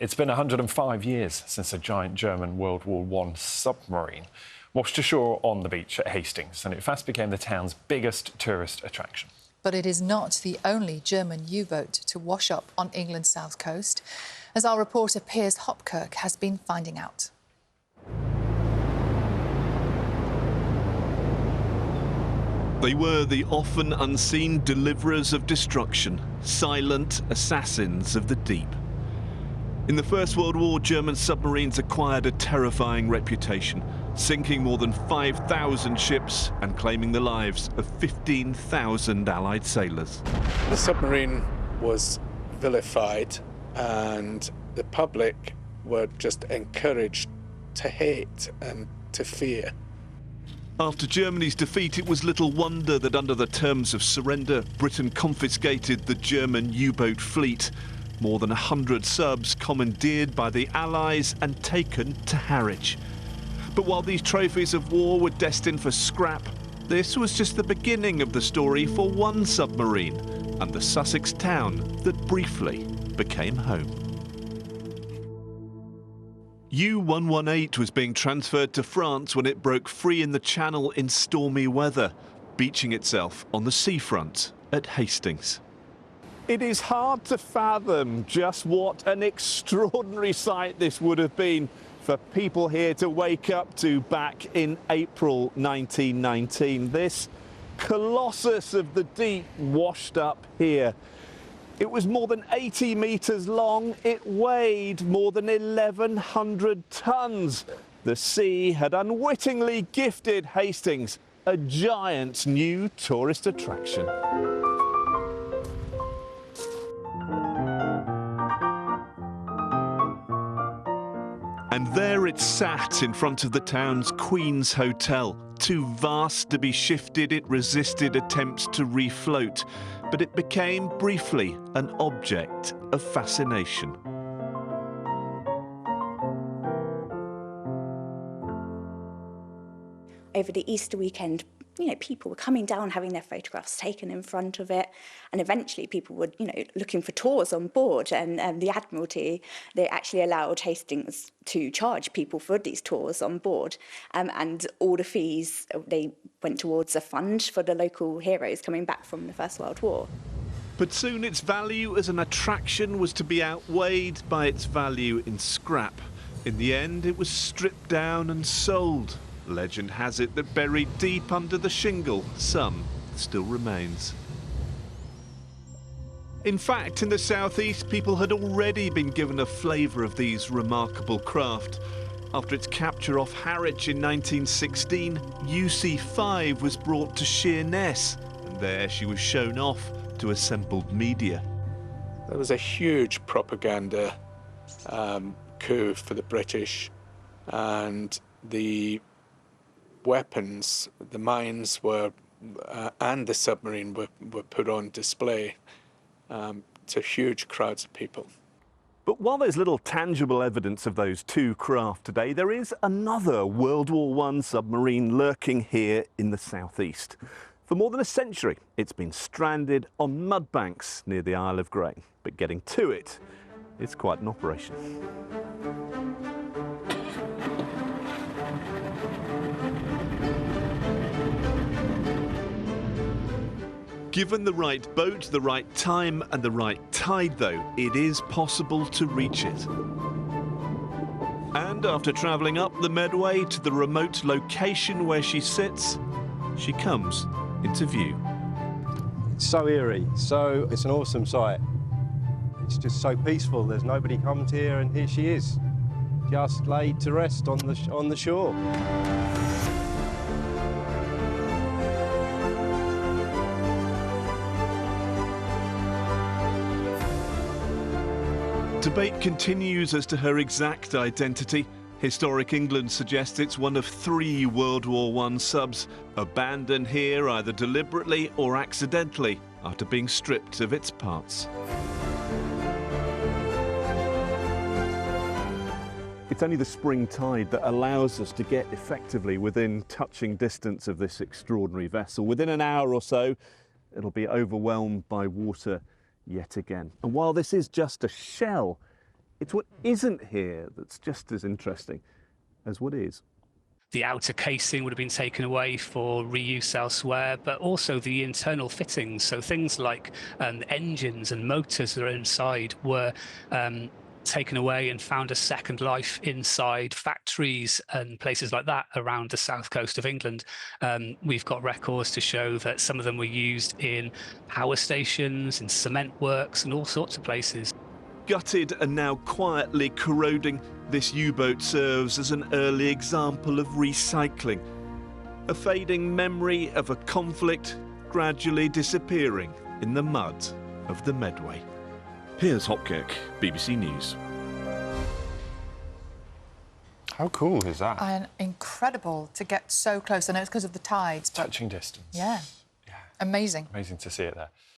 It's been 105 years since a giant German World War I submarine washed ashore on the beach at Hastings, and it fast became the town's biggest tourist attraction. But it is not the only German U-boat to wash up on England's south coast, as our reporter Piers Hopkirk has been finding out. They were the often unseen deliverers of destruction, silent assassins of the deep. In the First World War, German submarines acquired a terrifying reputation, sinking more than 5,000 ships and claiming the lives of 15,000 Allied sailors. The submarine was vilified, and the public were just encouraged to hate and to fear. After Germany's defeat, it was little wonder that under the terms of surrender, Britain confiscated the German U-boat fleet. More than 100 subs commandeered by the Allies and taken to Harwich. But while these trophies of war were destined for scrap, this was just the beginning of the story for one submarine and the Sussex town that briefly became home. U-118 was being transferred to France when it broke free in the Channel in stormy weather, beaching itself on the seafront at Hastings. It is hard to fathom just what an extraordinary sight this would have been for people here to wake up to back in April 1919. This colossus of the deep washed up here. It was more than 80 metres long. It weighed more than 1,100 tons. The sea had unwittingly gifted Hastings a giant new tourist attraction. And there it sat in front of the town's Queen's Hotel. Too vast to be shifted, it resisted attempts to refloat, but it became briefly an object of fascination. Over the Easter weekend, people were coming down, having their photographs taken in front of it, and eventually people were, looking for tours on board. And the Admiralty, they actually allowed Hastings to charge people for these tours on board, and all the fees they went towards a fund for the local heroes coming back from the First World War. But soon its value as an attraction was to be outweighed by its value in scrap. In the end, it was stripped down and sold. Legend has it that buried deep under the shingle, some still remains. In fact, in the southeast, people had already been given a flavour of these remarkable craft. After its capture off Harwich in 1916, UC5 was brought to Sheerness, and there she was shown off to assembled media. There was a huge propaganda coup for the British, and the weapons, the mines were, and the submarine were put on display to huge crowds of people. But while there's little tangible evidence of those two craft today, there is another World War I submarine lurking here in the southeast. For more than a century, it's been stranded on mud banks near the Isle of Grain. But getting to it is quite an operation. Given the right boat, the right time and the right tide, though, it is possible to reach it. And after travelling up the Medway to the remote location where she sits, she comes into view. It's so eerie, it's an awesome sight. It's just so peaceful. There's nobody comes here, and here she is, just laid to rest on the shore. Debate continues as to her exact identity. Historic England suggests it's one of 3 World War I subs, abandoned here either deliberately or accidentally after being stripped of its parts. It's only the spring tide that allows us to get effectively within touching distance of this extraordinary vessel. Within an hour or so, it'll be overwhelmed by water yet again. And while this is just a shell, It's what isn't here that's just as interesting as what is. The outer casing would have been taken away for reuse elsewhere, but also the internal fittings. So things like engines and motors that are inside were taken away and found a second life inside factories and places like that around the south coast of England. We've got records to show that some of them were used in power stations, in cement works and all sorts of places. Gutted and now quietly corroding, this U-boat serves as an early example of recycling. A fading memory of a conflict gradually disappearing in the mud of the Medway. Piers Hopkirk, BBC News. How cool is that? And incredible to get so close. I know it's because of the tides, but Touching distance. yeah, amazing. Amazing to see it there.